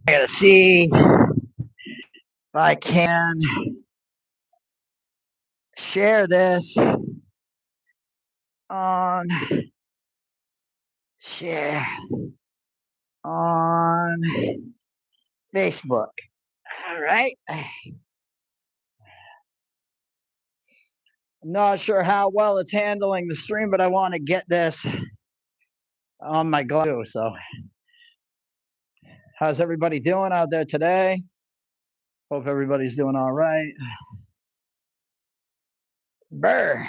I gotta see if I can share this on share on Facebook. All right. I'm not sure how well it's handling the stream, but I want to get this on my Glow. So, how's everybody doing out there today? Hope everybody's doing all right. Brr.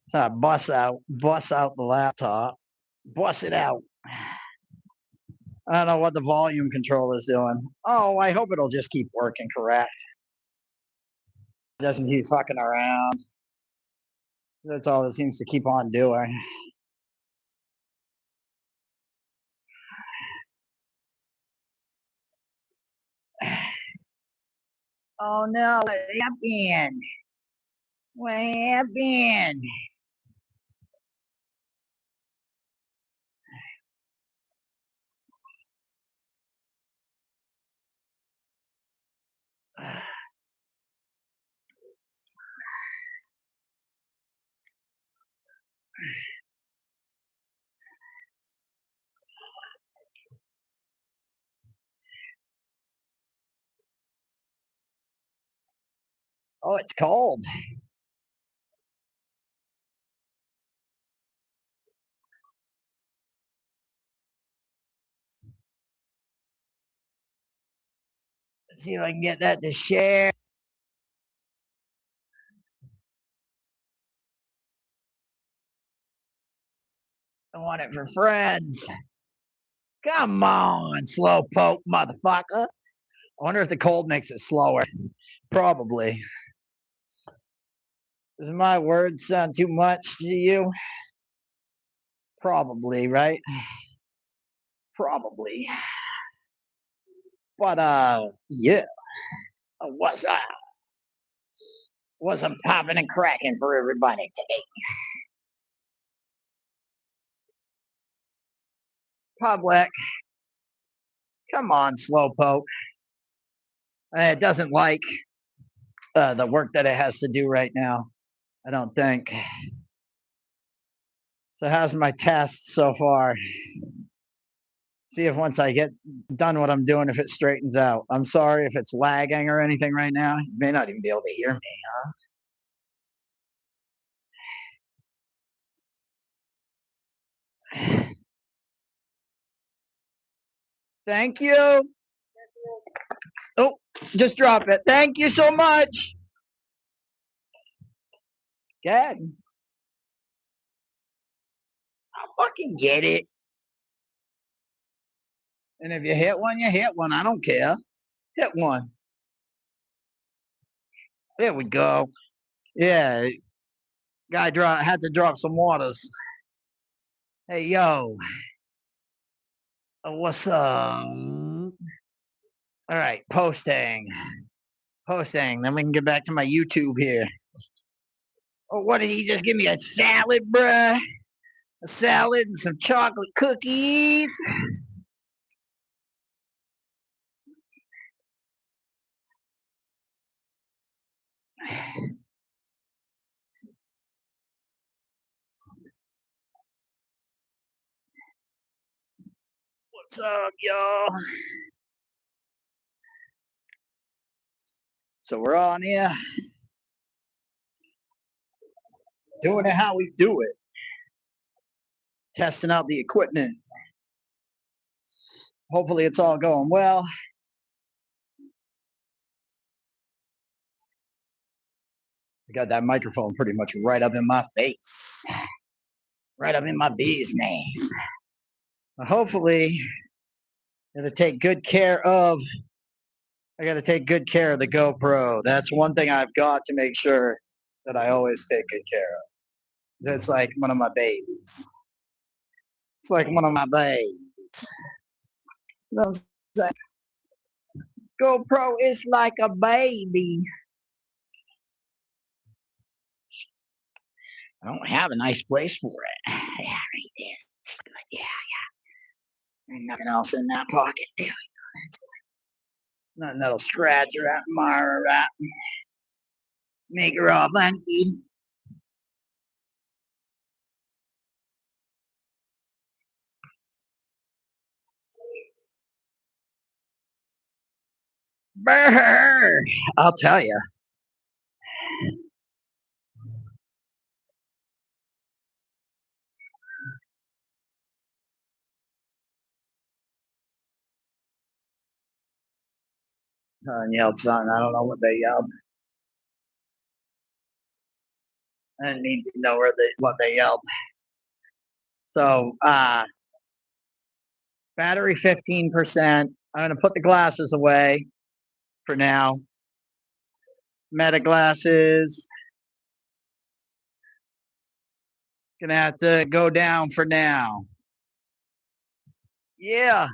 So bust out the laptop, bust it out. I don't know what the volume control is doing. Oh, I hope it'll just keep working correct. It doesn't keep fucking around. That's all it seems to keep on doing. Oh no, what happened? What happened? Oh, it's cold. Let's see if I can get that to share. I want it for friends. Come on, slowpoke motherfucker. I wonder if the cold makes it slower. Probably. Does my words sound too much to you? Probably, right? Probably. But yeah. What's up? What's up popping and cracking for everybody today? Public. Come on, slowpoke. It doesn't like the work that it has to do right now. I don't think. So how's my test so far? See if once I get done what I'm doing, if it straightens out. I'm sorry if it's lagging or anything right now. You may not even be able to hear me, huh? Thank you. Oh, just drop it. Thank you so much. Good. I'll fucking get it. And if you hit one, you hit one. I don't care. Hit one. There we go. Yeah. Guy had to drop some waters. Hey yo. What's up? All right, posting. Posting. Then we can get back to my YouTube here. Oh, what did he just give me? A salad, bruh? A salad and some chocolate cookies. What's up, y'all? So we're on here doing it how we do it. Testing out the equipment. Hopefully it's all going well. I got that microphone pretty much right up in my face. Right up in my bee's knees. Hopefully it'll take good care of I got to take good care of the GoPro. That's one thing I've got to make sure that I always take good care of. It's like one of my babies. It's like one of my babies. You know what I'm saying? GoPro is like a baby. I don't have a nice place for it. Yeah, right there. Yeah, yeah. Ain't nothing else in that pocket. Nothing that'll scratch her out, mar her out, make her all funky. Brr, I'll tell you. Someone yelled something. I don't know what they yelled. I didn't need to know what they yelled. So, battery 15%. I'm gonna put the glasses away for now. Meta glasses. Gonna have to go down for now. Yeah.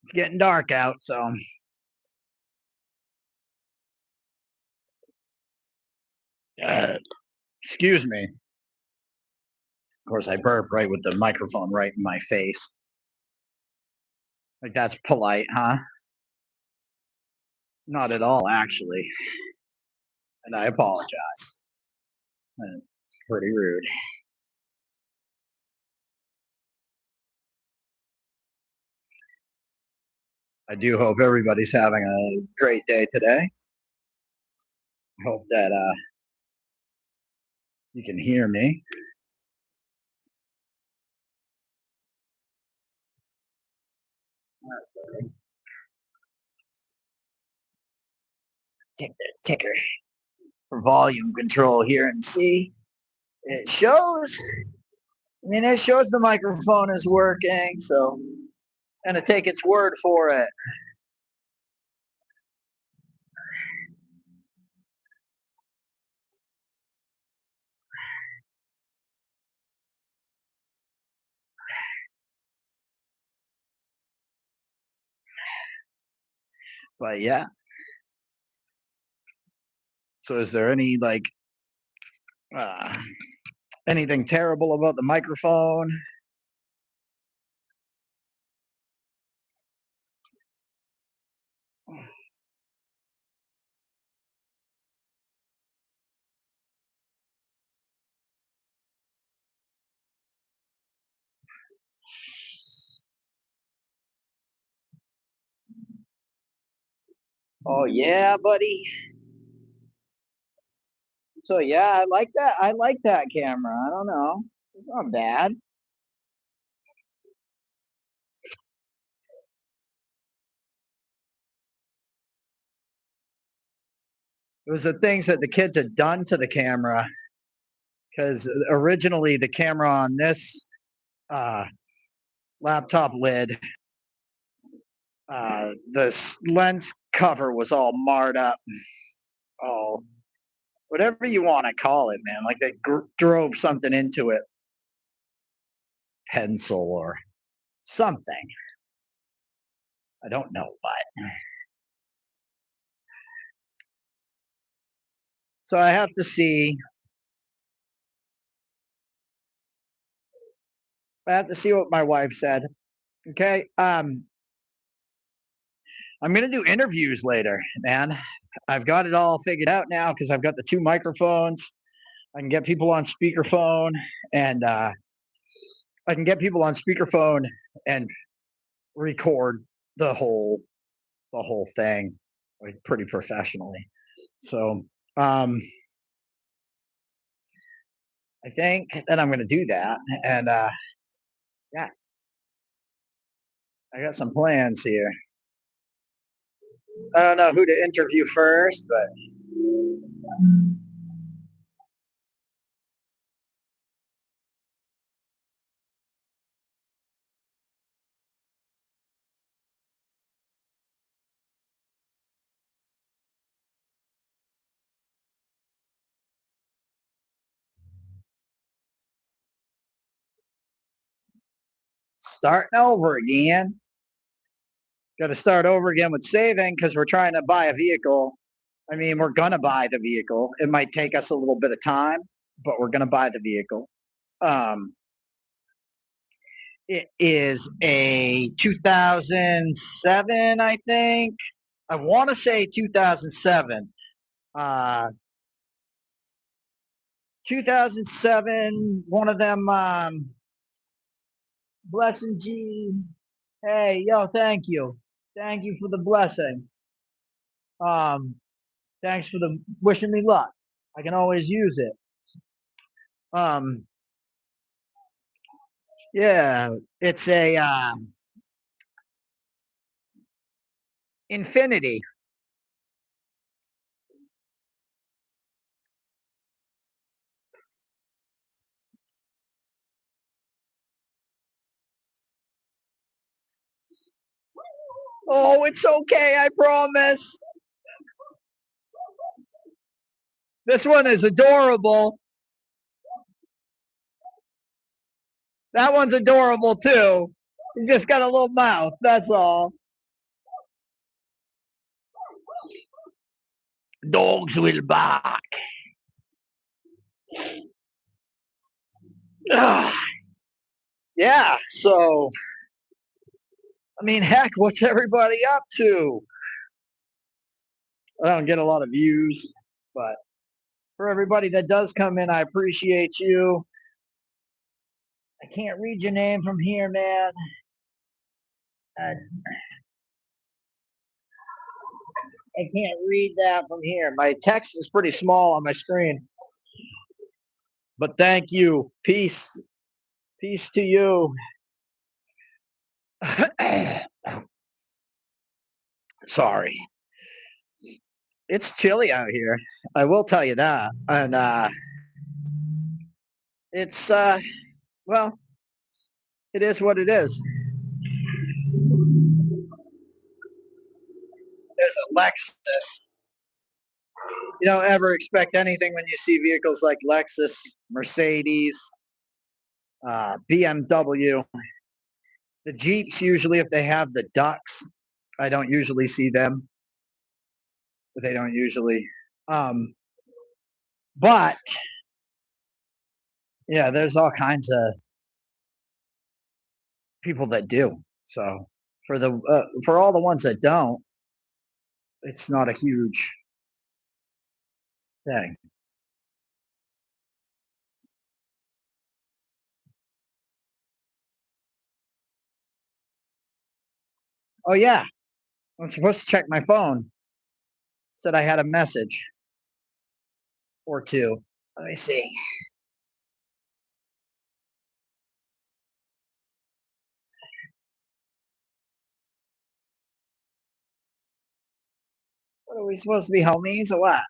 It's getting dark out, so excuse me. Of course, I burp right with the microphone right in my face. Like that's polite, huh? Not at all, actually. And I apologize. It's pretty rude. I do hope everybody's having a great day today. Hope that you can hear me. Take the ticker for volume control here and see. It shows. I mean, it shows the microphone is working, so I'm gonna take its word for it. But yeah. So is there any like uh, anything terrible about the microphone? Oh yeah, buddy. So yeah, I like that. I like that camera. I don't know. It's not bad. It was the things that the kids had done to the camera because originally the camera on this uh, laptop lid, this lens cover was all marred up. Oh, whatever you want to call it, man. Like they drove something into it, pencil or something. I don't know what. So I have to see. I have to see what my wife said. Okay. I'm gonna do interviews later, man. I've got it all figured out now because I've got the two microphones. I can get people on speakerphone, and I can get people on speakerphone and record the whole the whole thing like pretty professionally. So um, I think that I'm gonna do that, and yeah, I got some plans here. I don't know who to interview first, but starting over again. Got to start over again with saving because we're trying to buy a vehicle. I mean, we're going to buy the vehicle. It might take us a little bit of time, but we're going to buy the vehicle. It is a 2007, I think. I want to say 2007. 2007, one of them blessing G. Hey, yo, thank you. Thank you for the blessings. Thanks for the wishing me luck. I can always use it. Yeah, it's a Infinity. Oh, it's okay, I promise. This one is adorable. That one's adorable too. He's just got a little mouth, that's all. Dogs will bark. Yeah, so I mean, heck, what's everybody up to? I don't get a lot of views, but for everybody that does come in, I appreciate you. I can't read your name from here, man. I can't read that from here. My text is pretty small on my screen. But thank you. Peace. Peace to you. Sorry. It's chilly out here. I will tell you that. And it's well, it is what it is. There's a Lexus. You don't ever expect anything when you see vehicles like Lexus, Mercedes, BMW. The Jeeps, usually, if they have the ducks, I don't usually see them. But they don't usually. But yeah, there's all kinds of people that do. So for all the ones that don't, it's not a huge thing. Oh yeah, I'm supposed to check my phone. Said I had a message or two. Let me see. What are we supposed to be, homies, or what?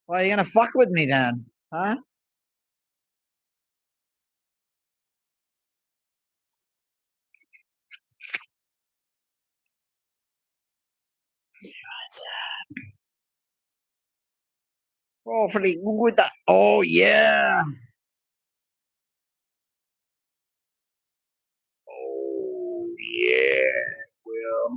Well, you gonna fuck with me then, huh? Oh, for the good. Oh yeah. Oh yeah. Well,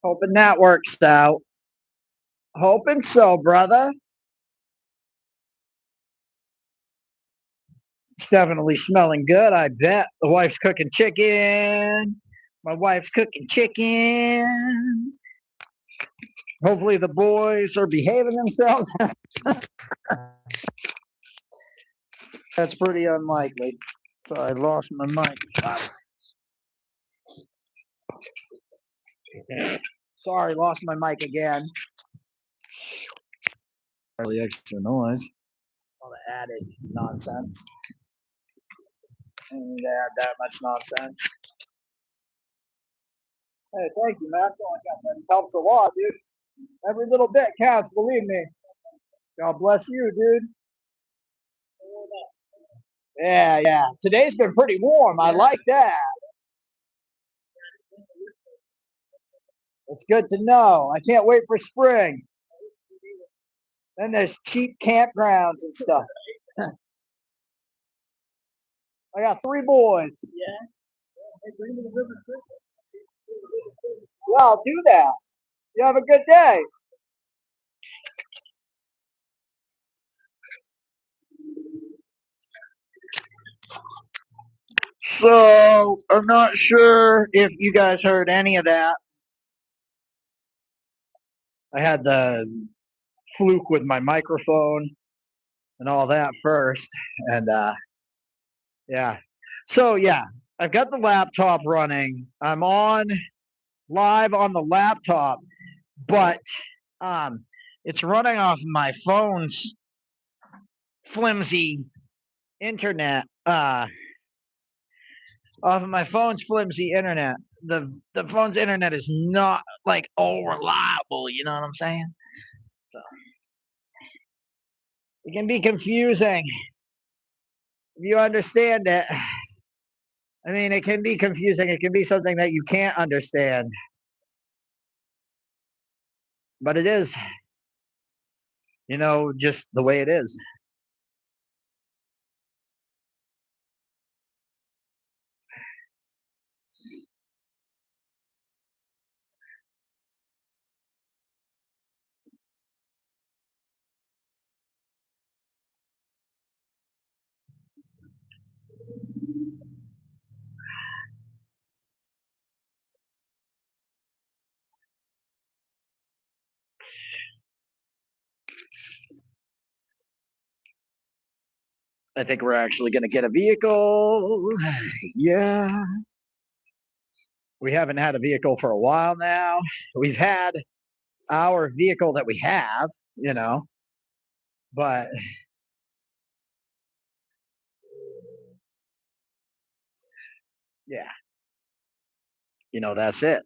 hoping that works out. Hoping so, brother. It's definitely smelling good, I bet. The wife's cooking chicken. My wife's cooking chicken. Hopefully the boys are behaving themselves. That's pretty unlikely. So I lost my mic. Sorry, lost my mic again. Really extra noise. All the added nonsense. And add that much nonsense. Hey, thank you, man. That helps a lot, dude. Every little bit counts, believe me. God bless you, dude. Yeah, yeah. Today's been pretty warm. I like that. It's good to know. I can't wait for spring. Then there's cheap campgrounds and stuff. I got 3 boys. Yeah, I'll do that. You have a good day. So I'm not sure if you guys heard any of that. I had the fluke with my microphone and all that first, and yeah. So yeah, I've got the laptop running. I'm on live on the laptop, but it's running off my phone's flimsy internet. Off of my phone's flimsy internet. The phone's internet is not like all reliable. You know what I'm saying? So it can be confusing if you understand it. I mean, it can be confusing. It can be something that you can't understand, but it is, just the way it is. I think we're actually going to get a vehicle. Yeah. We haven't had a vehicle for a while now. We've had our vehicle that we have, but yeah, that's it.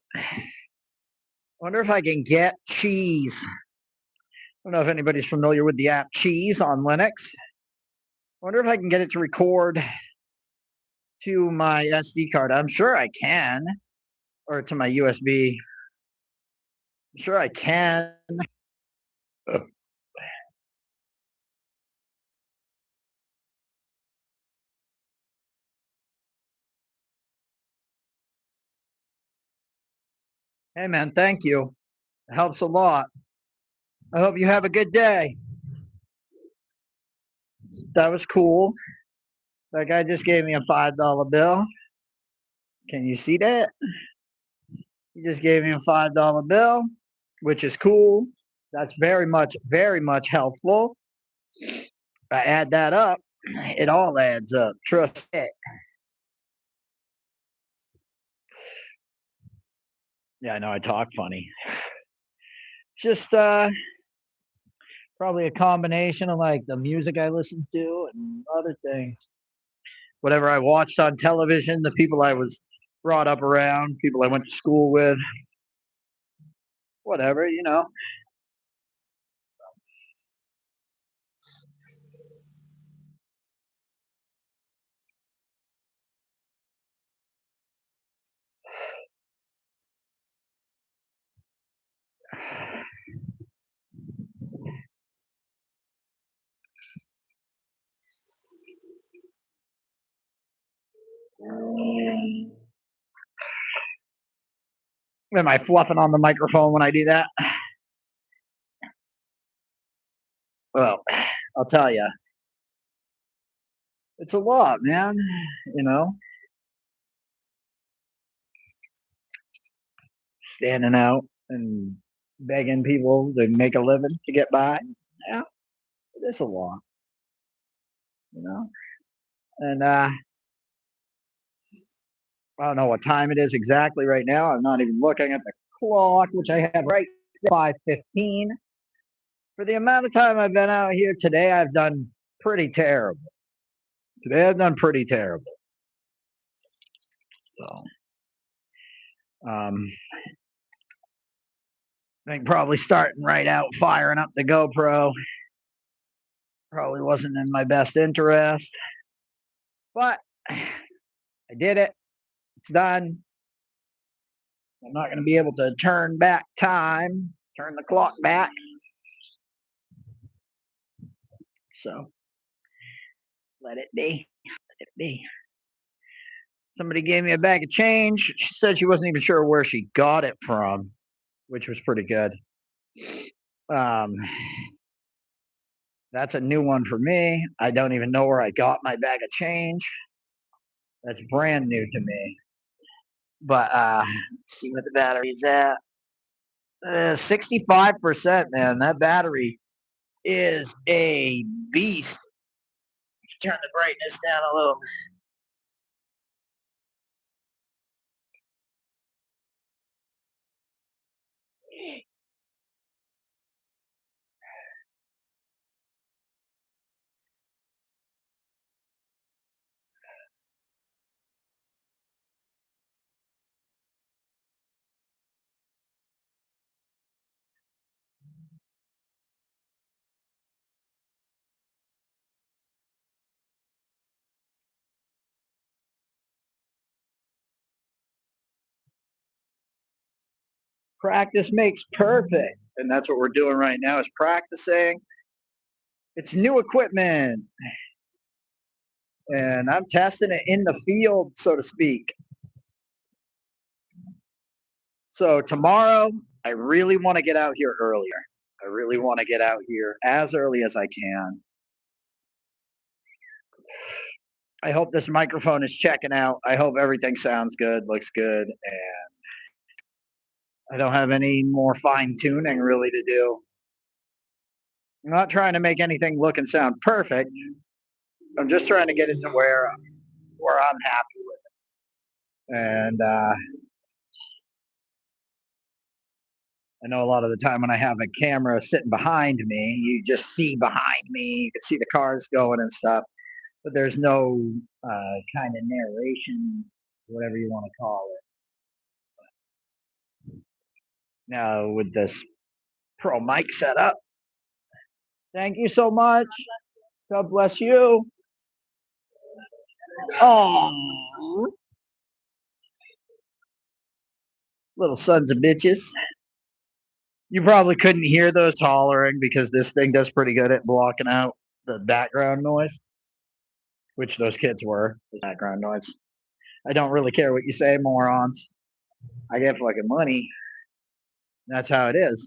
Wonder if I can get Cheese. I don't know if anybody's familiar with the app Cheese on Linux. Wonder if I can get it to record to my SD card. I'm sure I can, or to my USB. I'm sure I can. Hey, man, thank you. It helps a lot. I hope you have a good day. That was cool. That guy just gave me a $5 bill. Can you see that? He just gave me a $5 bill, which is cool. That's very much helpful. I add that up, it all adds up. Trust it. Yeah, I know I talk funny. Just probably a combination of like the music I listen to and other things. Whatever I watched on television, the people I was brought up around, people I went to school with, whatever. Am I fluffing on the microphone when I do that? Well, I'll tell you, it's a lot, man. You know, standing out and begging people to make a living to get by. Yeah, it is a lot, you know. And I don't know what time it is exactly right now. I'm not even looking at the clock, which I have right 5:15. For the amount of time I've been out here today, I've done pretty terrible. Today I've done pretty terrible. So I think probably starting right out firing up the GoPro probably wasn't in my best interest, but I did it. It's done. I'm not going to be able to turn back time, turn the clock back. So let it be. Let it be. Somebody gave me a bag of change. She said she wasn't even sure where she got it from, which was pretty good. Um, that's a new one for me. I don't even know where I got my bag of change. That's brand new to me. But let's see what the battery's at. 65%, man. That battery is a beast. Turn the brightness down a little. Practice makes perfect. And that's what we're doing right now is practicing. It's new equipment. And I'm testing it in the field, so to speak. So tomorrow, I really want to get out here earlier. I really want to get out here as early as I can. I hope this microphone is checking out. I hope everything sounds good, looks good, and I don't have any more fine tuning really to do. I'm not trying to make anything look and sound perfect. I'm just trying to get it to where I'm happy with it. And I know a lot of the time when I have a camera sitting behind me, you just see behind me. You can see the cars going and stuff, but there's no kind of narration, whatever you want to call it. Now with this pro mic setup, thank you so much. God bless you. Oh, little sons of bitches. You probably couldn't hear those hollering because this thing does pretty good at blocking out the background noise, which those kids were the background noise. I don't really care what you say, morons. I get fucking money. That's how it is.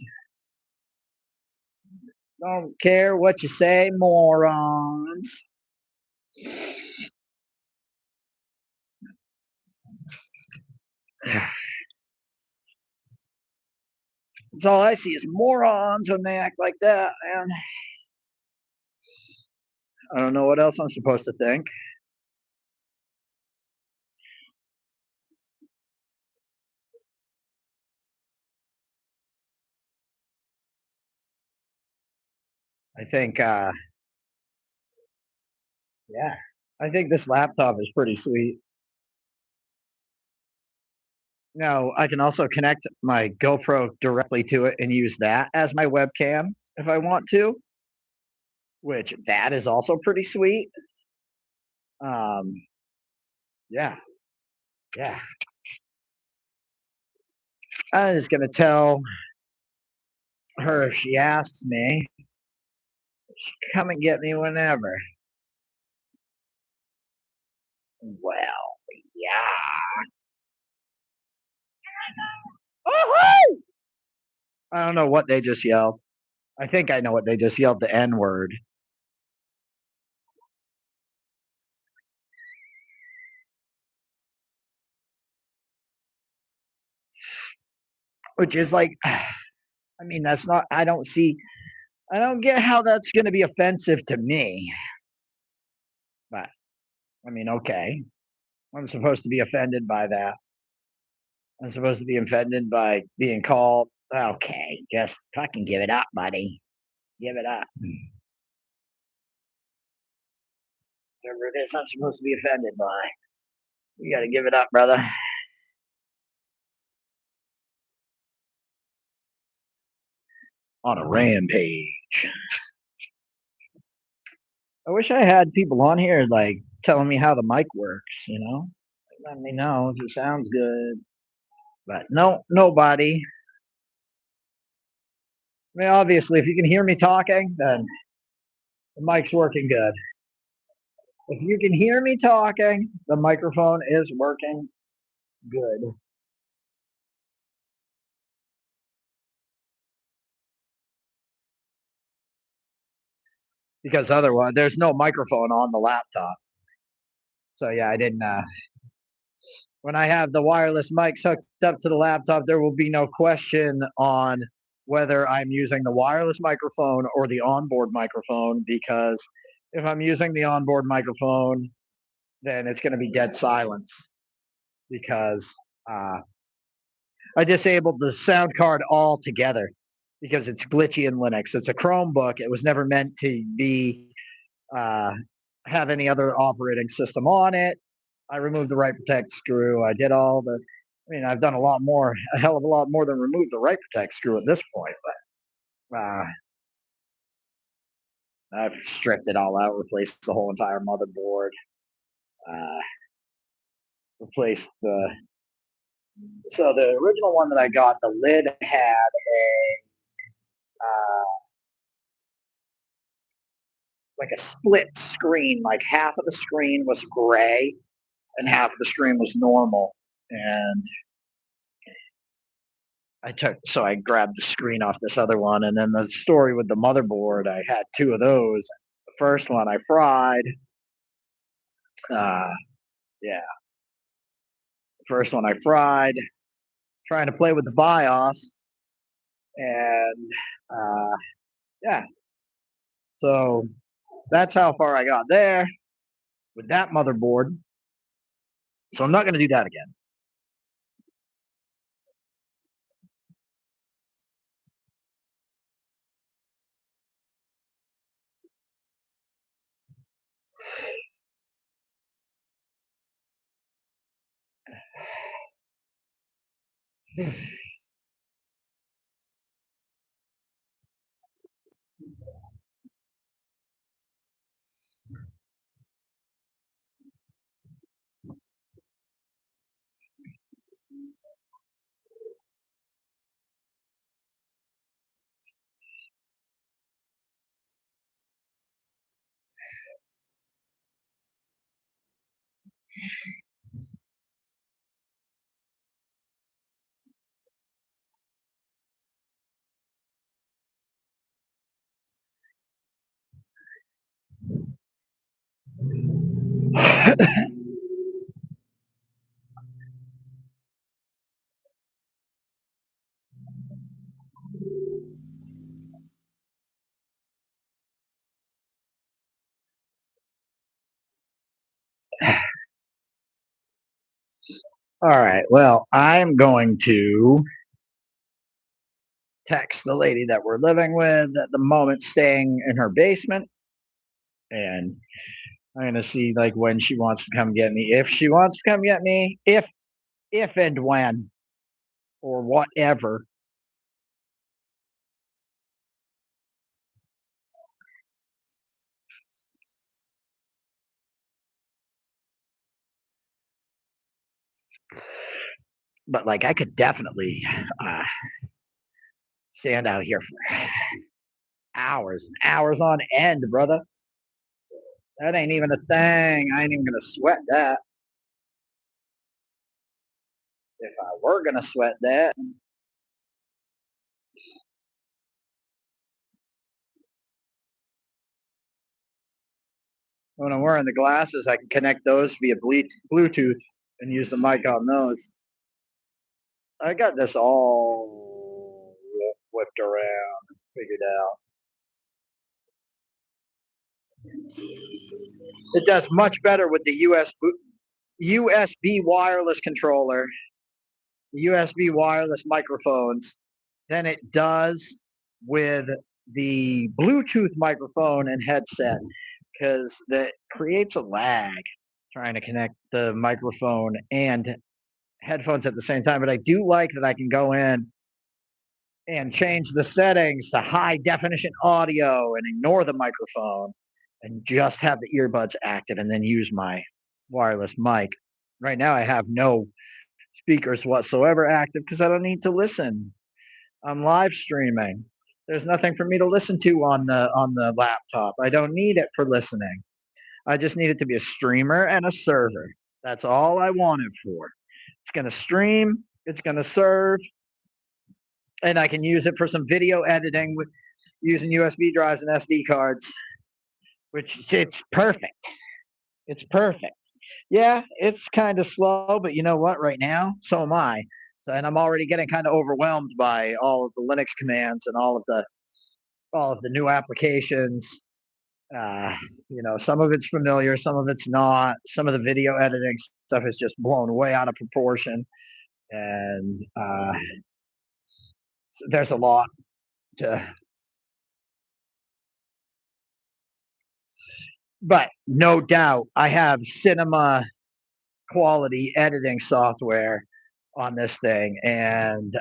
Don't care what you say, morons. That's all I see is morons when they act like that, man. I don't know what else I'm supposed to think. I think, yeah, I think this laptop is pretty sweet. Now, I can also connect my GoPro directly to it and use that as my webcam if I want to, which that is also pretty sweet. Um, yeah, yeah. I'm just gonna tell her if she asks me, come and get me whenever. Well, yeah. Woohoo! I don't know what they just yelled. I think I know what they just yelled, the N word. Which is like, I mean, that's not, I don't get how that's going to be offensive to me. But, I mean, okay. I'm supposed to be offended by that. I'm supposed to be offended by being called. Okay, just fucking give it up, buddy. Give it up. Whatever it is I'm supposed to be offended by. You got to give it up, brother. on a rampage. I wish I had people on here like telling me how the mic works, Let me know if it sounds good. But no, nobody. I mean, obviously, if you can hear me talking, then the mic's working good. If you can hear me talking, the microphone is working good. Because otherwise, there's no microphone on the laptop. So yeah, I didn't. When I have the wireless mics hooked up to the laptop, there will be no question on whether I'm using the wireless microphone or the onboard microphone. Because if I'm using the onboard microphone, then it's going to be dead silence. Because I disabled the sound card altogether because it's glitchy in Linux. It's a Chromebook. It was never meant to be uh, have any other operating system on it. I removed the write protect screw. I did all the. I mean, I've done a hell of a lot more than remove the write protect screw at this point. But I've stripped it all out, replaced the whole entire motherboard, uh, replaced the. So the original one that I got, the lid had uh, like a split screen. Like half of the screen was gray, and half of the screen was normal. And I grabbed the screen off this other one, and then the story with the motherboard, I had two of those. The first one I fried. Uh, yeah, the first one I fried, trying to play with the BIOS, and yeah, so that's how far I got there with that motherboard. So I'm not going to do that again. All right. Well, I'm going to text the lady that we're living with at the moment, staying in her basement, and I'm gonna see like when she wants to come get me. If she wants to come get me, if and when or whatever. But like I could definitely uh, stand out here for hours and hours on end, brother. So that ain't even a thing. I ain't even gonna sweat that. If I were gonna sweat that, when I'm wearing the glasses, I can connect those via Bluetooth and use the mic on those. I got this all whipped around, figured out. It does much better with the USB wireless controller, the USB wireless microphones, than it does with the Bluetooth microphone and headset because that creates a lag trying to connect the microphone and headphones at the same time. But I do like that I can go in and change the settings to high definition audio and ignore the microphone and just have the earbuds active and then use my wireless mic. Right now, I have no speakers whatsoever active because I don't need to listen. I'm live streaming. There's nothing for me to listen to on the laptop. I don't need it for listening. I just need it to be a streamer and a server. That's all I want it for. It's going to stream, it's going to serve, and I can use it for some video editing with using USB drives and SD cards, which it's perfect. It's perfect. Yeah, it's kind of slow, but you know what? Right now, so am I. So, and I'm already getting kind of overwhelmed by all of the Linux commands and all of the new applications. Uh, some of it's familiar, some of it's not. Some of the video editing stuff is just blown way out of proportion, and there's a lot to. But no doubt, I have cinema quality editing software on this thing, and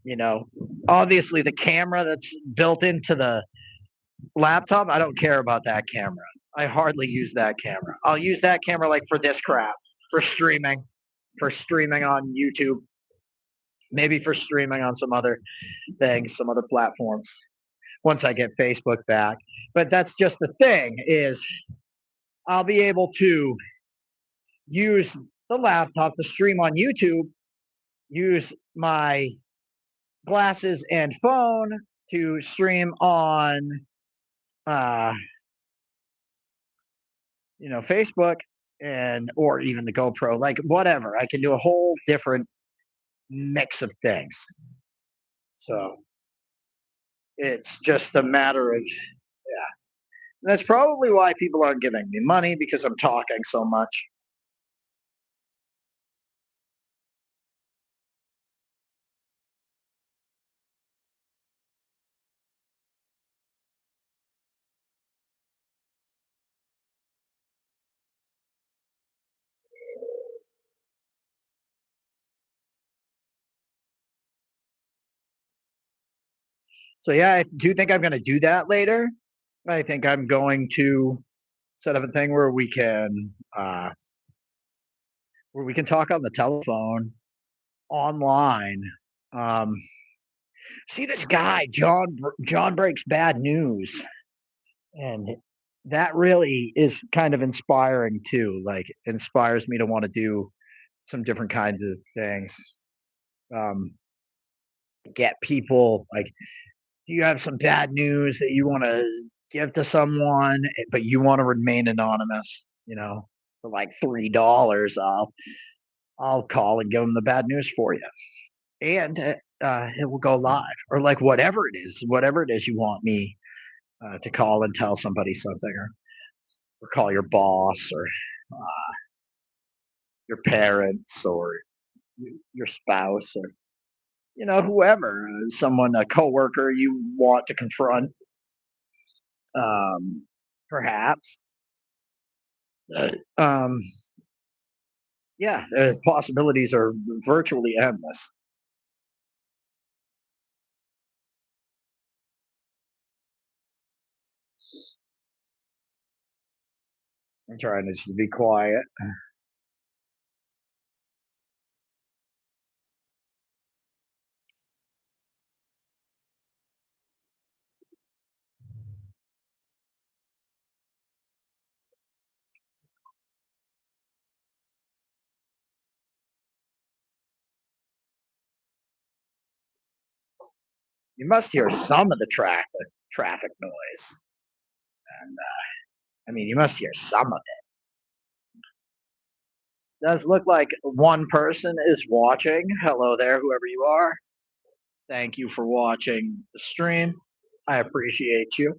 you know, obviously the camera that's built into the laptop, I don't care about that camera. I hardly use that camera. I'll use that camera like for this crap, for streaming, for streaming on YouTube, maybe for streaming on some other things, some other platforms once I get Facebook back. But that's just the thing is I'll be able to use the laptop to stream on YouTube, use my glasses and phone to stream on uh Facebook and or even the GoPro, like whatever. I can do a whole different mix of things. So it's just a matter of yeah. And that's probably why people aren't giving me money because I'm talking so much. So yeah, I do think I'm gonna do that later. I think I'm going to set up a thing where we can talk on the telephone online. Um, See this guy, John Breaks Bad News, and that really is kind of inspiring too. Like inspires me to want to do some different kinds of things. Um, get people like, do you have some bad news that you want to give to someone, but you want to remain anonymous? For like $3, I'll call and give them the bad news for you, and it will go live, or like whatever it is you want me to call and tell somebody something, or call your boss, or your parents, or your spouse, or whoever, someone, a coworker you want to confront, um, perhaps. Uh, um, yeah, the possibilities are virtually endless. I'm trying to just be quiet. You must hear some of the traffic noise, and I mean, you must hear some of it. Does look like one person is watching. Hello there, whoever you are. Thank you for watching the stream. I appreciate you.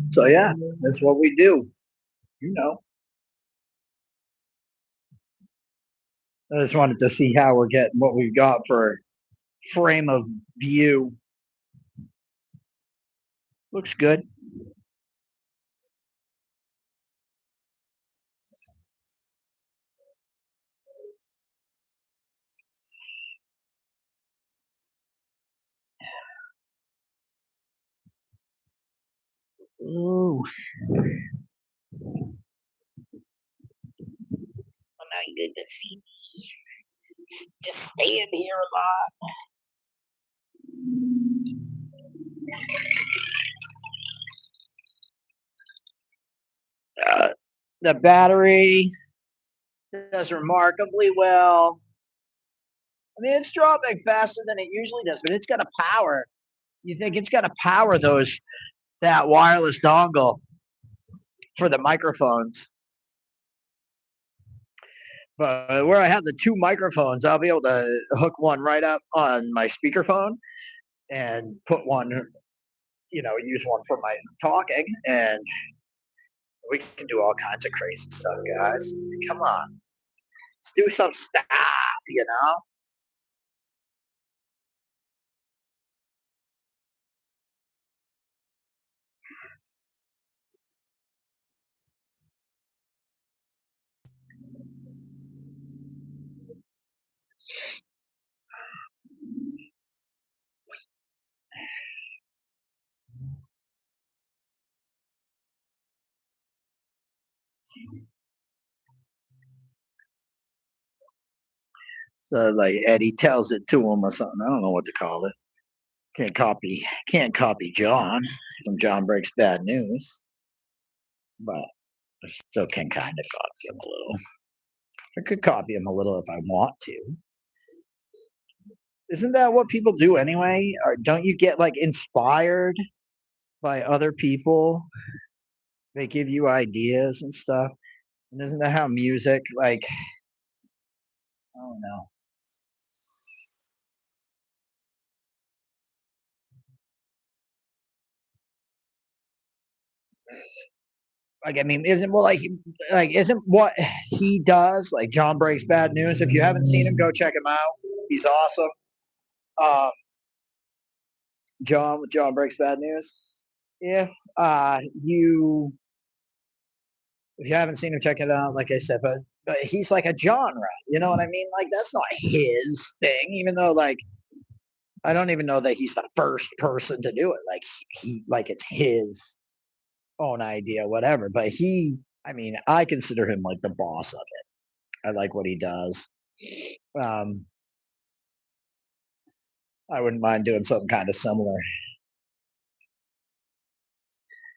So yeah, that's what we do. You know. I just wanted to see how we're getting what we've got for frame of view. Looks good. Ooh, well, now you get to see me just stand here a lot. The battery does remarkably well. I mean, it's dropping faster than it usually does, but it's got to power. You think it's got to power those that wireless dongle for the microphones. But where I have the two microphones, I'll be able to hook one right up on my speakerphone and put one, use one for my talking, and we can do all kinds of crazy stuff, guys. Come on, let's do some stuff. So like Eddie tells it to him or something. I don't know what to call it. Can't copy John from John Breaks Bad News, but I still can kind of copy him a little. I could copy him a little if I want to. Isn't that what people do anyway? Or don't you get like inspired by other people? They give you ideas and stuff. And isn't that how music, like, I don't know. Like, I mean, isn't well, like isn't what he does like John Breaks Bad News? If you haven't seen him, go check him out. He's awesome. Um, John Breaks Bad News. If you if you haven't seen him, check it out. Like I said, but he's like a genre. You know what I mean? Like that's not his thing. Even though like I don't even know that he's the first person to do it. Like he like it's his own idea, whatever. But I mean, I consider him like the boss of it. I like what he does. Um, I wouldn't mind doing something kind of similar.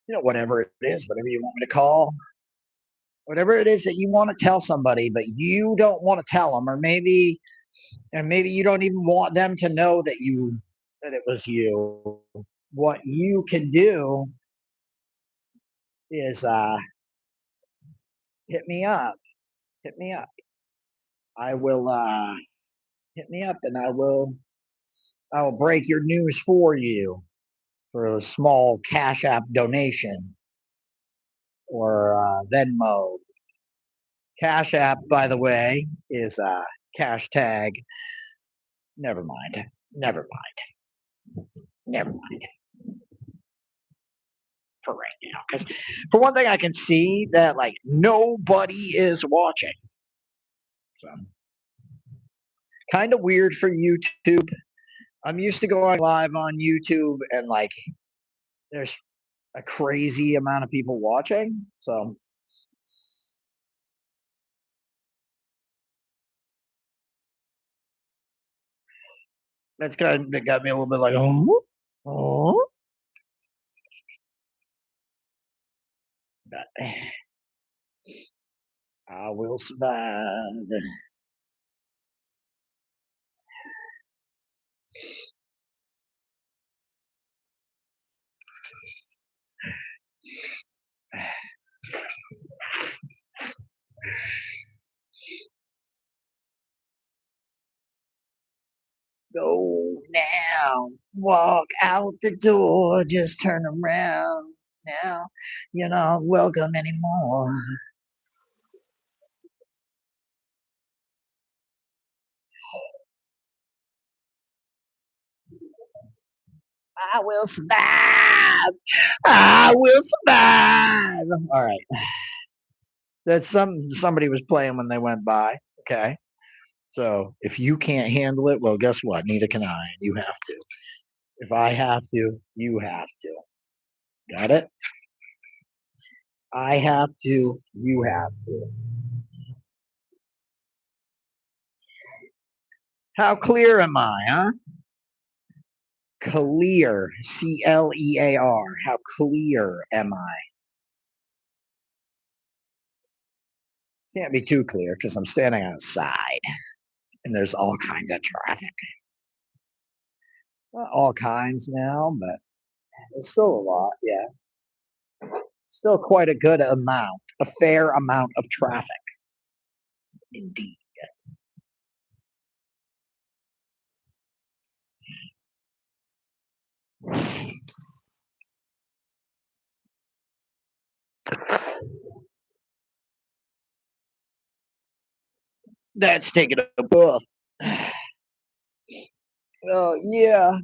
Whatever it is, whatever you want me to call, whatever it is that you want to tell somebody, but you don't want to tell them, or maybe you don't even want them to know that it was you. What you can do is hit me up. Hit me up. I will hit me up, and I will break your news for you for a small Cash App donation or Venmo. Cash App, by the way, is cash tag. Never mind. Never mind. Never mind for right now. Because for one thing, I can see that like nobody is watching. So kind of weird for YouTube. I'm used to going live on YouTube and like there's a crazy amount of people watching. So that's kind of got me a little bit like, oh, oh. But I will survive. Go now. Walk out the door. Just turn around now. You're not welcome anymore. I will survive. I will survive. All right. That's somebody was playing when they went by. Okay. So if you can't handle it, well, guess what? Neither can I. And you have to. If I have to, you have to. Got it? I have to, you have to. How clear am I, huh? Clear. Clear. How clear am I? Can't be too clear because I'm standing outside and there's all kinds of traffic. Not all kinds now, but there's still a lot. Yeah. Still quite a good amount, a fair amount of traffic. Indeed. That's taking a puff. Oh, yeah.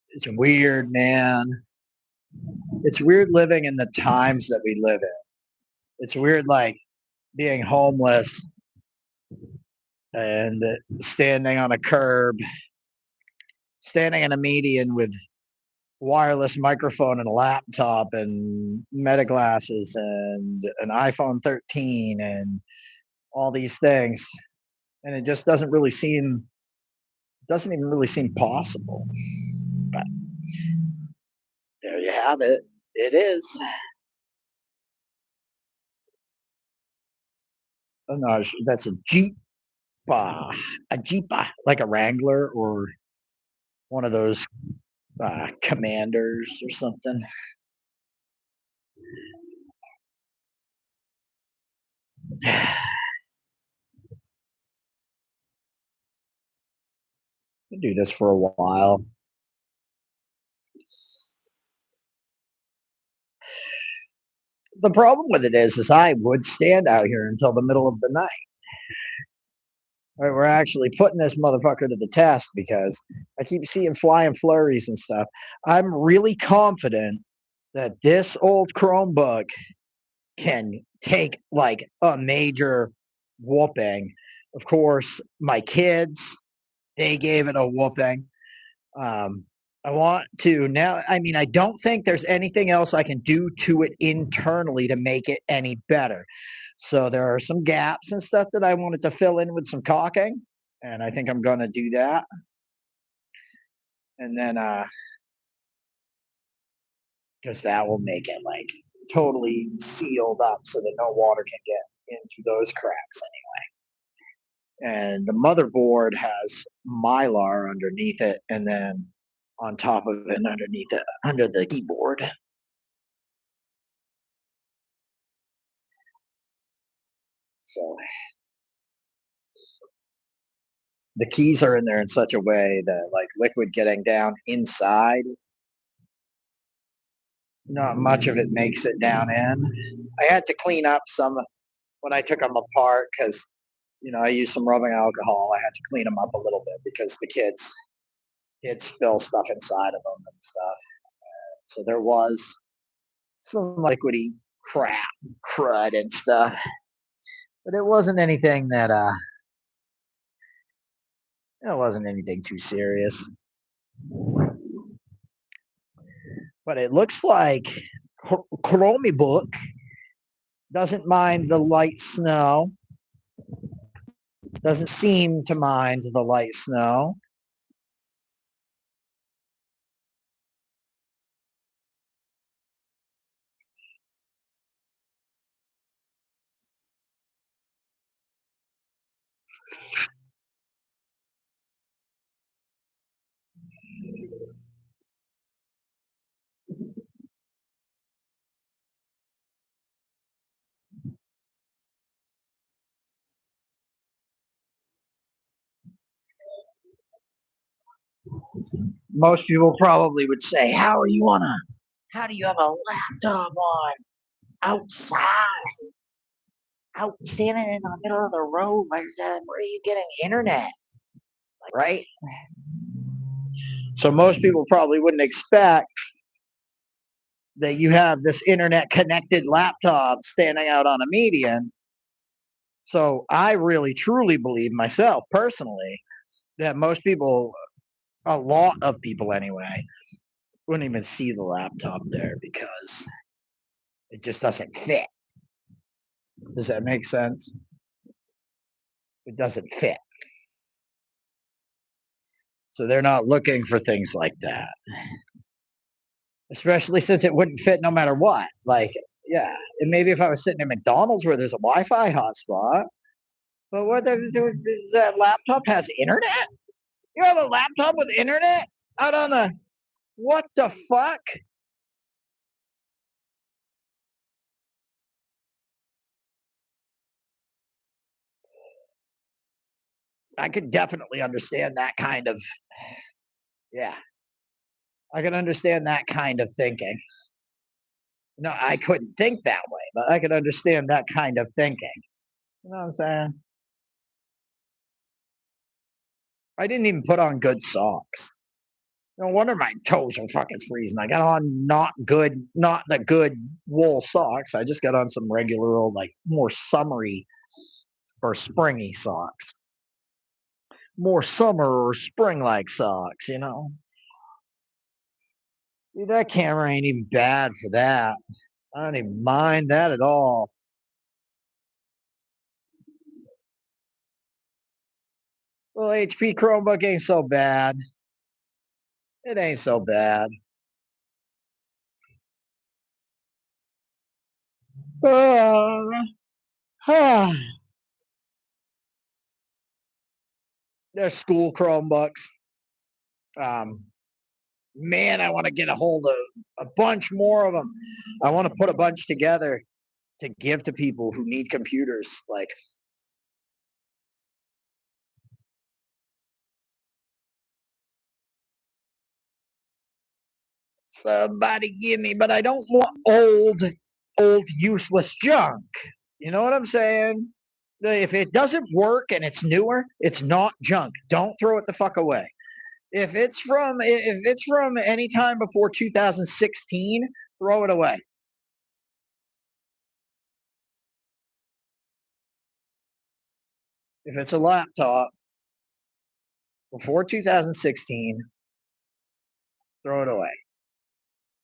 It's weird, man. It's weird living in the times that we live in. It's weird, like being homeless and standing on a curb, standing in a median with wireless microphone and a laptop and meta glasses and an iPhone 13 and all these things. And it just doesn't even really seem possible. But there you have it. It is. Oh no, that's a Jeep, a Jeep, like a Wrangler or one of those Commanders or something. We'll do this for a while. The problem with it is I would stand out here until the middle of the night. Right, we're actually putting this motherfucker to the test because I keep seeing flying flurries and stuff. I'm really confident that this old Chromebook can take like a major whooping. Of course, my kids, they gave it a whooping. Um, I want to now. I mean, I don't think there's anything else I can do to it internally to make it any better. So there are some gaps and stuff that I wanted to fill in with some caulking, and I think I'm going to do that. And then, because that will make it like totally sealed up so that no water can get in through those cracks anyway. And the motherboard has Mylar underneath it, and then on top of it, and underneath it, under the keyboard. So the keys are in there in such a way that like liquid getting down inside, not much of it makes it down in. I had to clean up some when I took them apart because I used some rubbing alcohol. I had to clean them up a little bit because the kids did spill stuff inside of them and stuff. So there was some liquidy crap, crud and stuff, but it wasn't anything that it wasn't anything too serious. But it looks like Chromebook doesn't mind the light snow. Doesn't seem to mind the light snow. Most people probably would say, how do you have a laptop on outside? out standing in the middle of the road. Where are you getting internet? Right? So most people probably wouldn't expect that you have this internet connected laptop standing out on a median. So I really truly believe myself personally that most people, a lot of people anyway, wouldn't even see the laptop there because it just doesn't fit. Does that make sense? It doesn't fit. So they're not looking for things like that. Especially since it wouldn't fit no matter what. Like, yeah, and maybe if I was sitting in McDonald's where there's a Wi-Fi hotspot, but what does that laptop has internet? You have a laptop with internet out on the what the fuck? I could definitely understand that kind of yeah. I can understand that kind of thinking. No, I couldn't think that way, but I could understand that kind of thinking. You know what I'm saying? I didn't even put on good socks. No wonder my toes are fucking freezing. I got on not the good wool socks. I just got on some regular old, like more summery or springy socks. More summer or spring like socks, you know? Dude, that camera ain't even bad for that. I don't even mind that at all. Well, HP Chromebook ain't so bad. It ain't so bad. Uh, They're school Chromebooks. Um, man, I want to get a hold of a bunch more of them. I want to put a bunch together to give to people who need computers. Like, somebody give me, but I don't want old, useless junk. You know what I'm saying? If it doesn't work and it's newer, it's not junk. Don't throw it the fuck away. If it's from any time before 2016, throw it away. If it's a laptop before 2016, throw it away.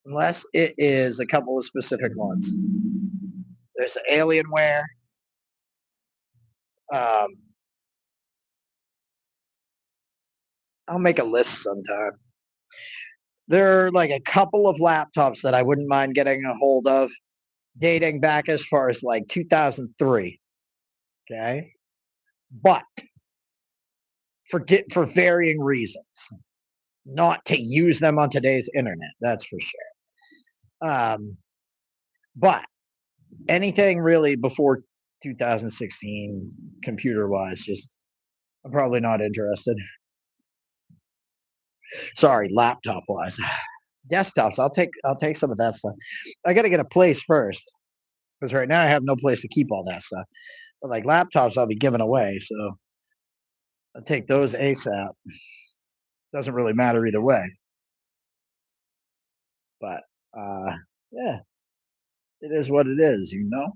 Unless it is a couple of specific ones. There's Alienware. Um, I'll make a list sometime. There are like a couple of laptops that I wouldn't mind getting a hold of, dating back as far as like 2003. Okay, but for varying reasons, not to use them on today's internet. That's for sure. But anything really before 2016, computer wise, just I'm probably not interested. Sorry, laptop wise. Desktops, I'll take some of that stuff. I got to get a place first because right now I have no place to keep all that stuff. But like laptops, I'll be giving away, so I'll take those ASAP. Doesn't really matter either way. But yeah, it is what it is, you know.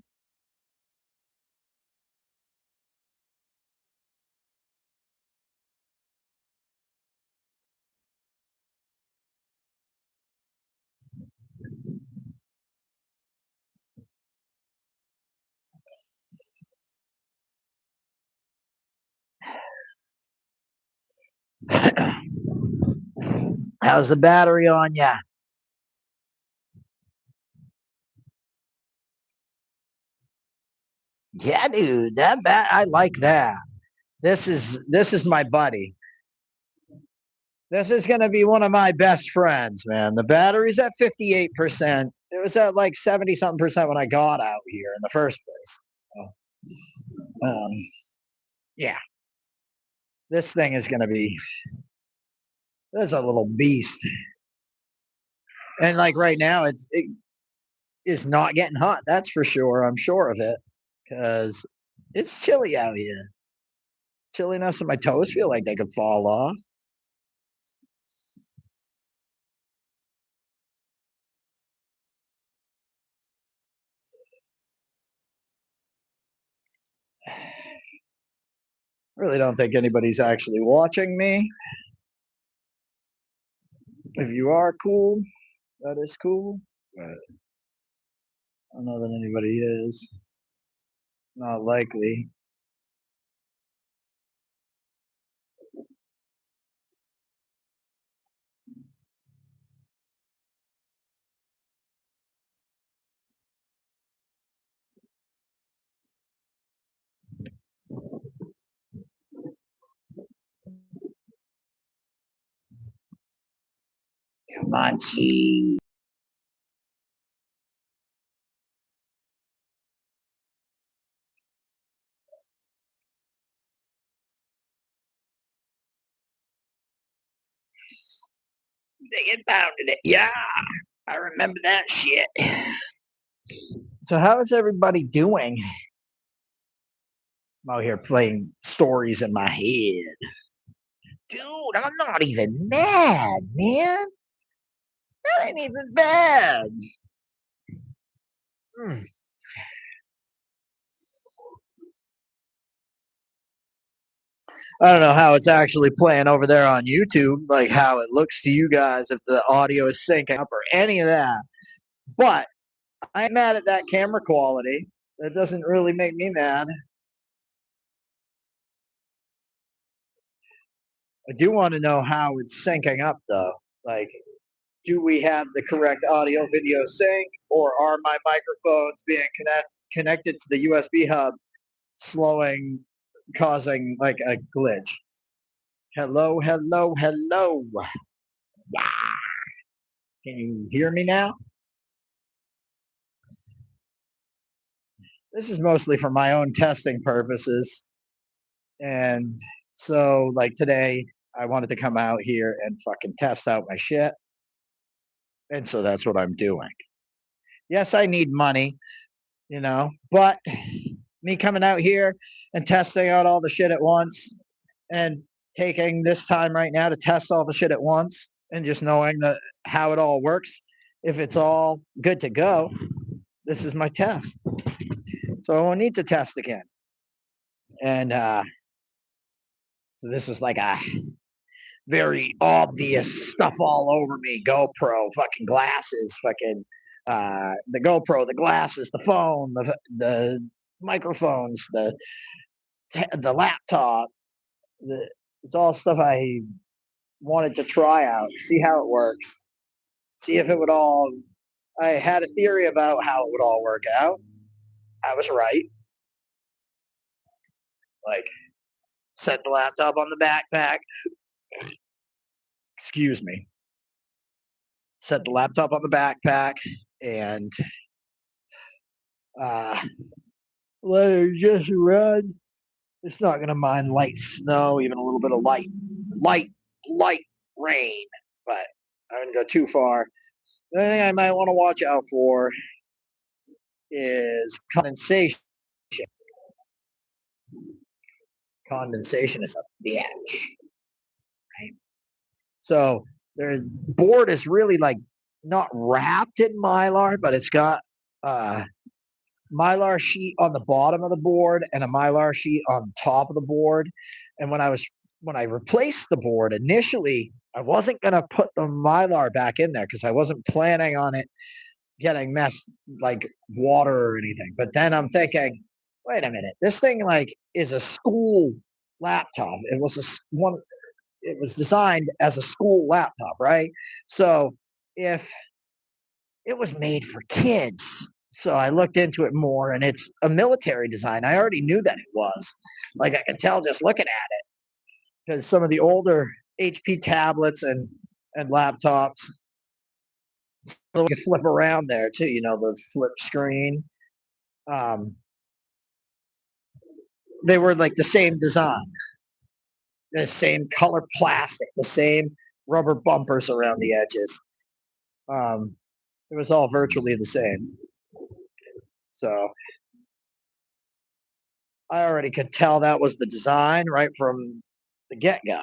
How's the battery on ya? Yeah, dude, I like that. This is my buddy. This is gonna be one of my best friends, man. The battery's at 58%. It was at like 70 something percent when I got out here in the first place. So, yeah, this thing is gonna be this is a little beast. And like right now, it is not getting hot. That's for sure. I'm sure of it. because it's chilly out here. Chilly enough so my toes feel like they could fall off. Really don't think anybody's actually watching me. If you are, cool. That is cool. But I don't know that anybody is. Not likely. Come on, cheese. They get pounded it. Yeah, I remember that shit. So how is everybody doing? I'm out here playing stories in my head. Dude, I'm not even mad, man. That ain't even bad. Hmm. I don't know how it's actually playing over there on YouTube, like how it looks to you guys, if the audio is syncing up or any of that. But I ain't mad at that camera quality. That doesn't really make me mad. I do want to know how it's syncing up, though. Like, do we have the correct audio video sync, or are my microphones being connected to the USB hub, slowing, causing like a glitch? Hello, hello, hello. Yeah. Can you hear me now? This is mostly for my own testing purposes. And so, like today, I wanted to come out here and fucking test out my shit. And so that's what I'm doing. Yes, I need money, but me coming out here and testing out all the shit at once and taking this time right now to test all the shit at once and just knowing that how it all works, if it's all good to go, this is my test. So I won't need to test again. And so this was like a very obvious stuff all over me. GoPro, fucking glasses, fucking the GoPro, the glasses, the phone, the microphones, the laptop. It's all stuff I wanted to try out, see how it works, see if it would all. I had a theory about how it would all work out. I was right. Like, set the laptop on the backpack. Excuse me. Set the laptop on the backpack and uh, let it just run. It's not gonna mind light snow, even a little bit of light, light rain, but I wouldn't go too far. The only thing I might want to watch out for is condensation. Condensation is a bitch, right? So their board is really like not wrapped in mylar, but it's got uh mylar sheet on the bottom of the board and a mylar sheet on top of the board. And when I replaced the board initially, I wasn't gonna put the mylar back in there because I wasn't planning on it getting messed like water or anything. But then I'm thinking, wait a minute, this thing like is a school laptop. One. It was designed as a school laptop, right? So if it was made for kids. So I looked into it more and it's a military design. I already knew that it was. Like I can tell just looking at it because some of the older HP tablets and laptops you can flip around there too, the flip screen. Um, they were like the same design, the same color plastic, the same rubber bumpers around the edges. It was all virtually the same. So I already could tell that was the design right from the get-go.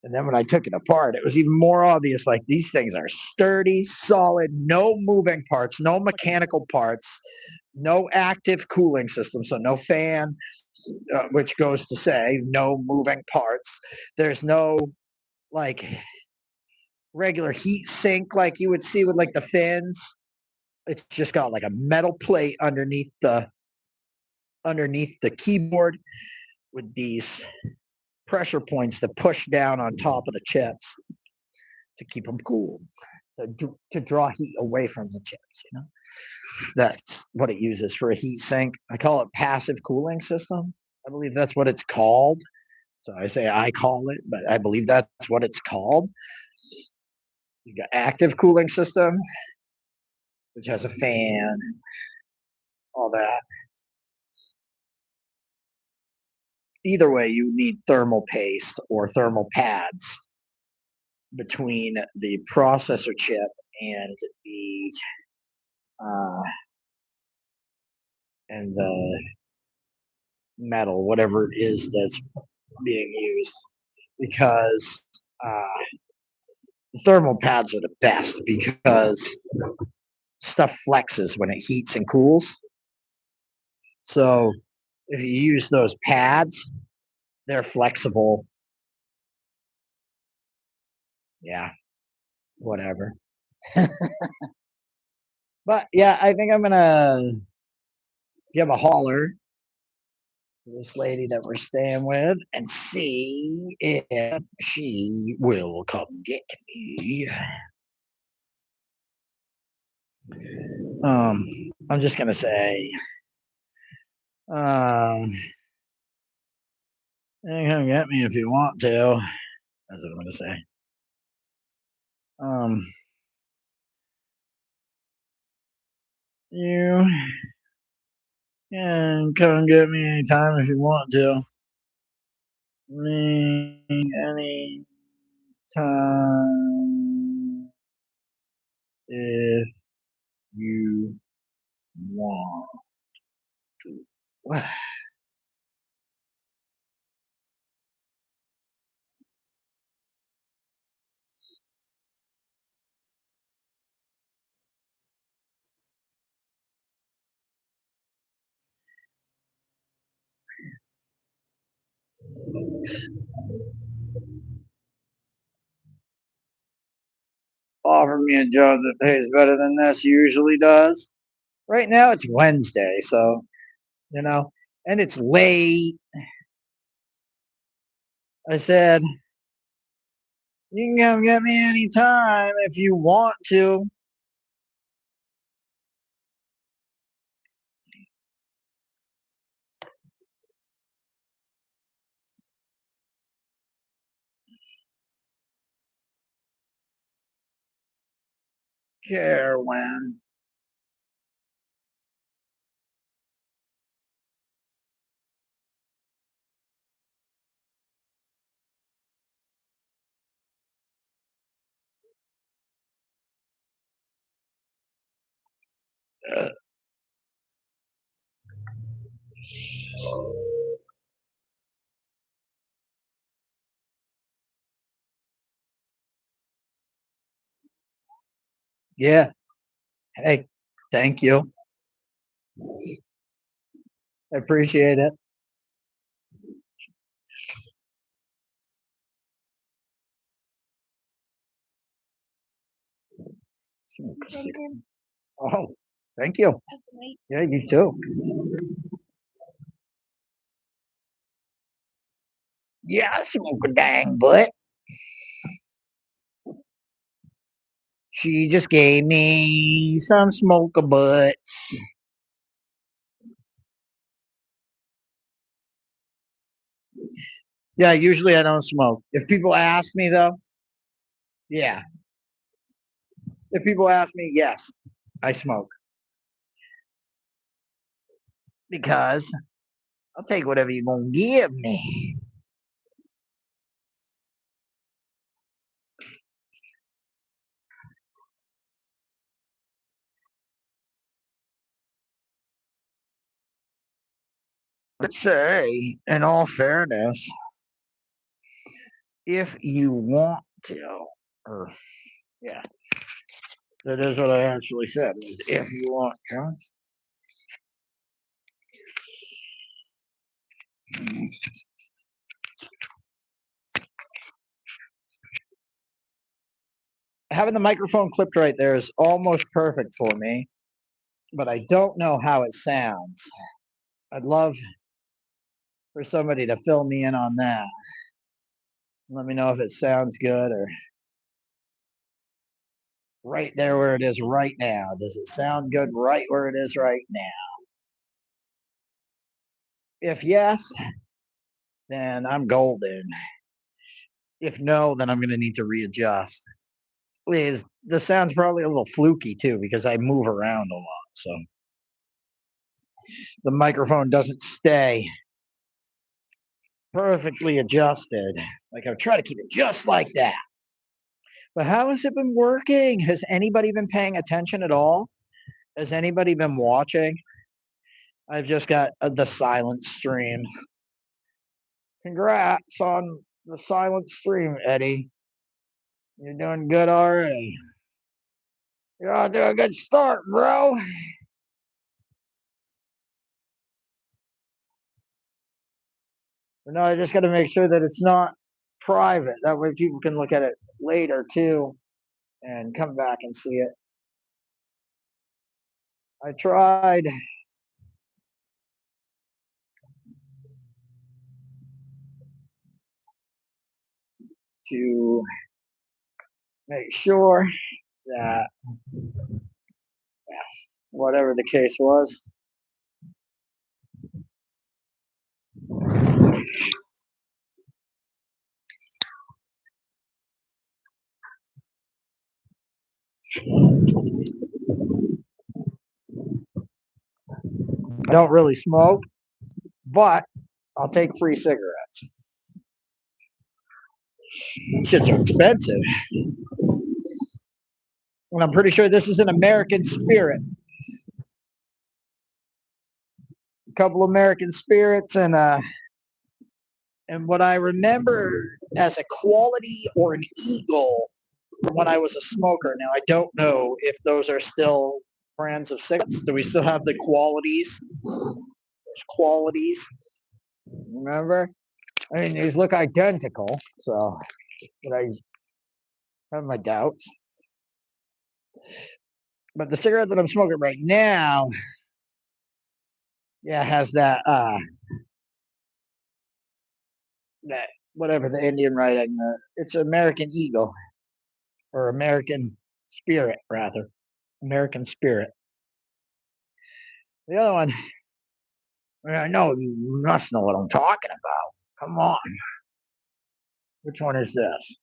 And then when I took it apart, it was even more obvious, like, these things are sturdy, solid, no moving parts, no mechanical parts, no active cooling system, so no fan, which goes to say no moving parts. There's no, like, regular heat sink like you would see with, like, the fins. It's just got, like, a metal plate underneath the keyboard with these pressure points that push down on top of the chips to keep them cool, to draw heat away from the chips, you know? That's what it uses for a heat sink. I call it passive cooling system. I believe that's what it's called. So I say I call it, but I believe that's what it's called. You got active cooling system, which has a fan and all that. Either way, you need thermal paste or thermal pads between the processor chip and the uh, the metal, whatever it is that's being used, because thermal pads are the best because stuff flexes when it heats and cools. So if you use those pads, they're flexible. Yeah, whatever. But yeah, I think I'm gonna give a holler to this lady that we're staying with and see if she will come get me. Um, I'm just gonna say, you can come get me if you want to. That's what I'm gonna say. Um, you can come get me anytime if you want to. Me anytime if you want to. Offer me a job that pays better than this usually does. Right now it's Wednesday, so you know, and it's late. I said, you can come get me anytime if you want to. Care when. Uh, yeah. Hey, thank you. I appreciate it. Oh, thank you. Yeah, you too. Yeah, I smoke a dang butt. She just gave me some smoker butts. Yeah, usually I don't smoke. If people ask me though, yeah. If people ask me, yes, I smoke because I'll take whatever you're gonna give me. Let's say, in all fairness, if you want to, or yeah, that is what I actually said. If you want to. Having the microphone clipped right there is almost perfect for me, but I don't know how it sounds. I'd love for somebody to fill me in on that. Let me know if it sounds good or right there where it is right now. Does it sound good right where it is right now? If yes, then I'm golden. If no, then I'm going to need to readjust. Please, the sound's probably a little fluky too because I move around a lot. So the microphone doesn't stay perfectly adjusted. Like I try to keep it just like that. But how has it been working? Has anybody been paying attention at all? Has anybody been watching? I've just got the silent stream. Congrats on the silent stream, Eddie. You're doing good already. You're off to a good start, bro. But no, I just got to make sure that it's not private. That way people can look at it later too and come back and see it. I tried to make sure that whatever the case was, I don't really smoke, but I'll take free cigarettes. Shits are expensive. And I'm pretty sure this is an American Spirit. A couple American Spirits and what I remember as a quality or an eagle from when I was a smoker. Now I don't know if those are still brands of cigarettes. Do we still have the qualities? There's qualities. Remember? I mean, these look identical, so but I have my doubts. But the cigarette that I'm smoking right now, yeah, has that whatever the Indian writing. It's American Eagle or American Spirit rather. American Spirit. The other one, I know you must know what I'm talking about. Come on. Which one is this?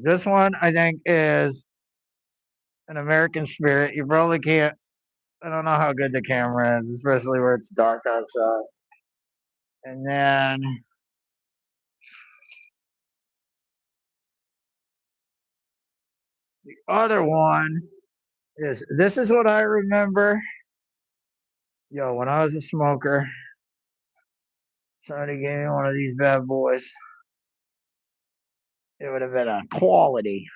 This one, I think, is an American Spirit. You probably can't. I don't know how good the camera is, especially where it's dark outside. And then the other one is this is what I remember. Yo, when I was a smoker, somebody gave me one of these bad boys. It would have been a quality.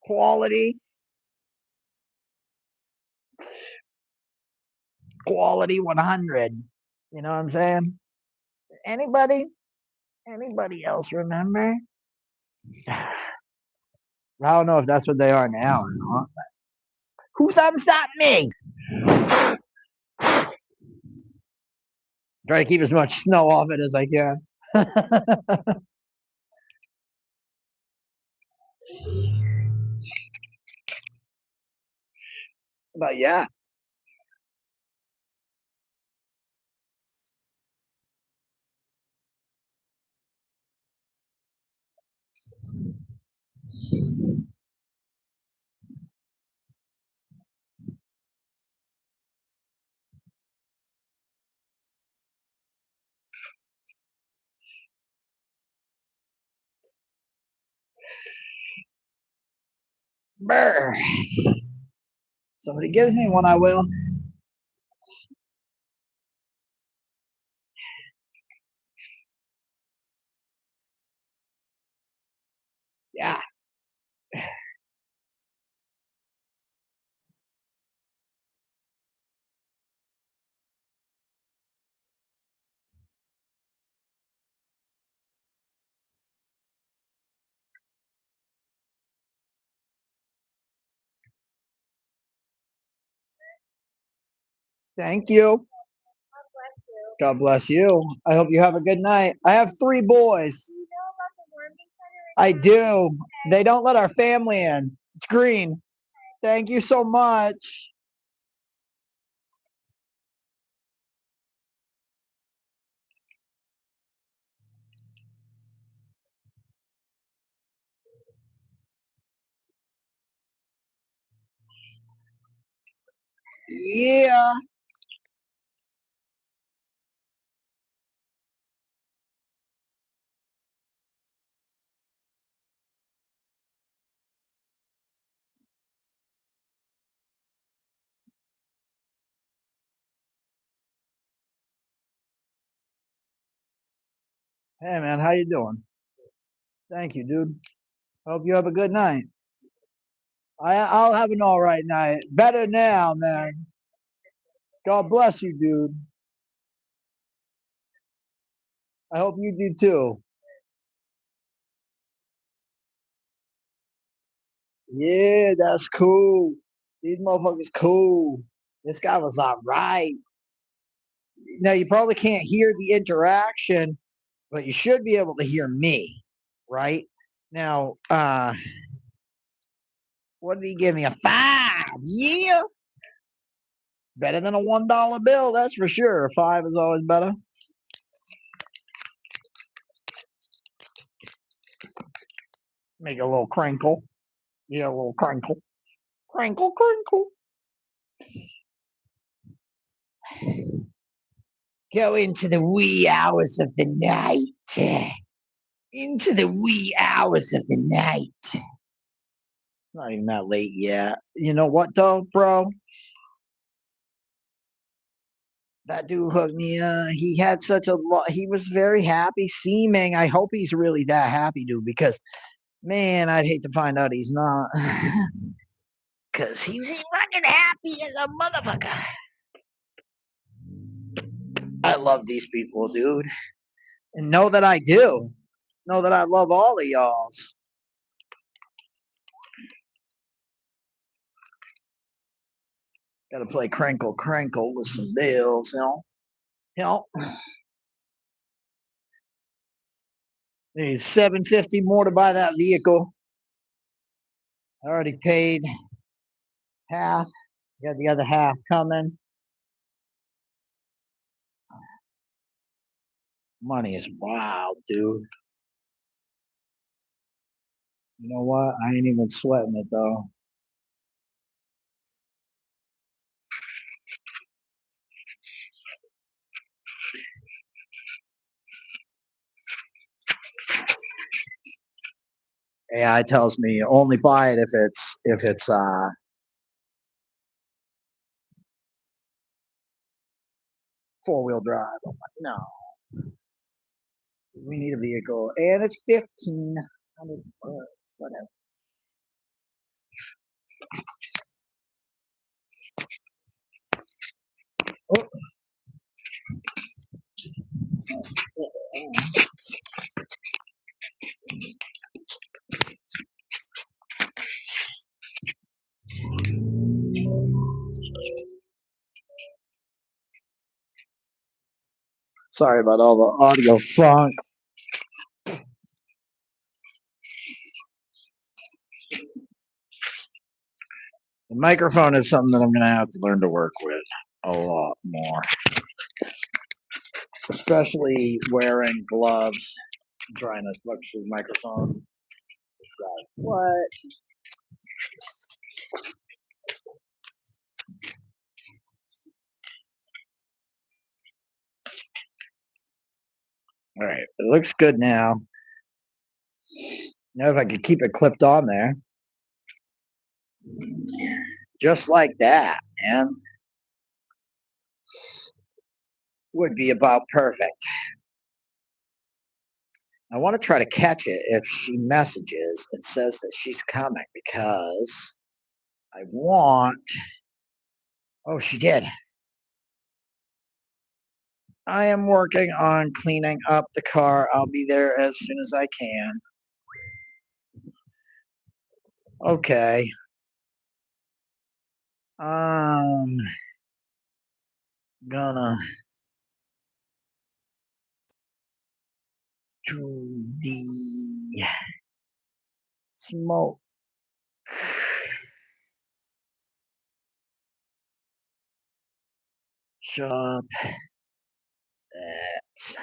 Quality. Quality 100. You know what I'm saying? Anybody? Anybody else remember? I don't know if that's what they are now or not. Who thumbs up me? Try to keep as much snow off it as I can. But yeah, brr. Somebody gives me one, I will. Yeah. Thank you. God bless you. I hope you have a good night. I have 3 boys. I do. They don't let our family in. It's green. Thank you so much. Yeah. Hey man, how you doing? Thank you, dude. Hope you have a good night. I'll have an all right night. Better now, man. God bless you, dude. I hope you do too. Yeah, that's cool. These motherfuckers cool. This guy was all right. Now you probably can't hear the interaction, but you should be able to hear me, right? Now, what did he give me? A 5. Yeah. Better than a $1 bill, that's for sure. A 5 is always better. Make a little crinkle. Yeah, a little crinkle. Crinkle, crinkle. Go into the wee hours of the night. Into the wee hours of the night. Not even that late yet. You know what though, bro? That dude hooked me. He had such a lot. He was very happy seeming. I hope he's really that happy, dude. Because man, I'd hate to find out he's not. Cause he was fucking happy as a motherfucker. I love these people, dude, and know that I do. Know that I love all of y'all's. Got to play crinkle, crinkle with some bills, you know. You know, need 750 more to buy that vehicle. I already paid half. Got the other half coming. Money is wild, dude. You know what? I ain't even sweating it though. AI tells me only buy it if it's 4-wheel drive. I'm like, no, we need a vehicle, and it's 1,500 bucks. Whatever. Oh, sorry about all the audio funk. The microphone is something that I'm gonna have to learn to work with a lot more, especially wearing gloves. I'm trying to flush the microphone. It's like what? All right, it looks good now. Now if I could keep it clipped on there, just like that, man, would be about perfect. I want to try to catch it if she messages and says that she's coming because I want. Oh, she did. I am working on cleaning up the car. I'll be there as soon as I can. Okay. Gonna do the smoke shop. That's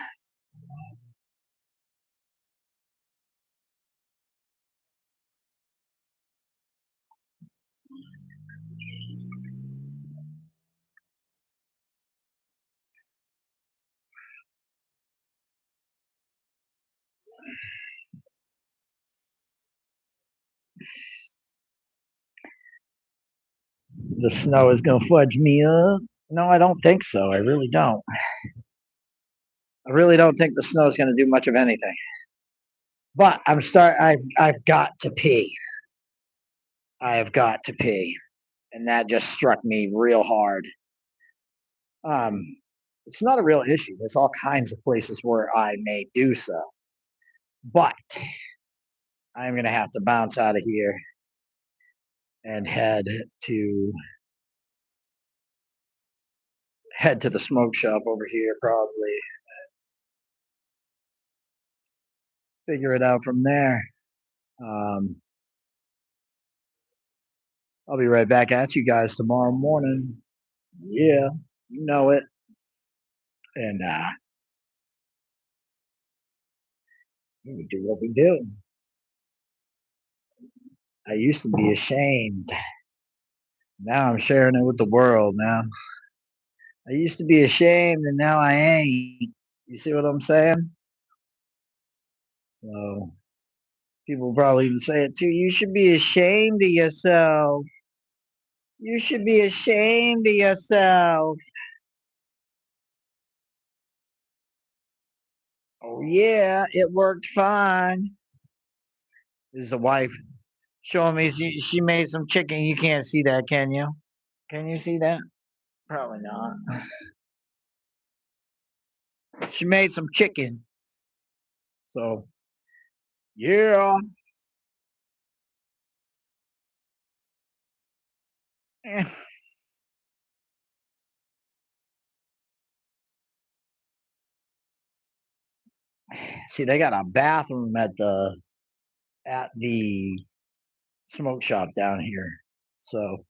the snow is gonna fudge me up. No, I don't think so. I really don't. I really don't think the snow is gonna do much of anything. But I've got to pee. I have got to pee. And that just struck me real hard. Um, it's not a real issue. There's all kinds of places where I may do so. But I'm gonna have to bounce out of here and head to the smoke shop over here, probably figure it out from there. Um, I'll be right back at you guys tomorrow morning. Yeah, you know it. And we do what we do. I used to be ashamed. Now I'm sharing it with the world, man. I used to be ashamed and now I ain't. You see what I'm saying? So people probably even say it too. You should be ashamed of yourself. You should be ashamed of yourself. Oh yeah, it worked fine. This is the wife showing me she made some chicken. You can't see that, can you? Can you see that? Probably not. She made some chicken. So yeah. Eh. See, they got a bathroom at the smoke shop down here. So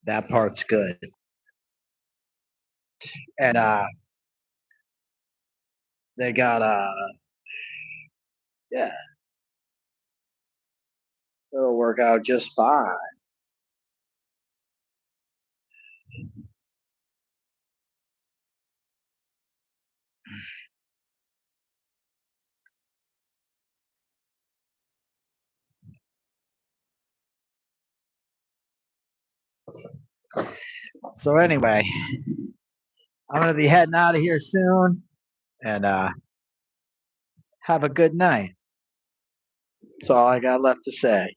that part's good. And they got yeah, it'll work out just fine. So anyway, I'm gonna be heading out of here soon and have a good night. That's all I got left to say.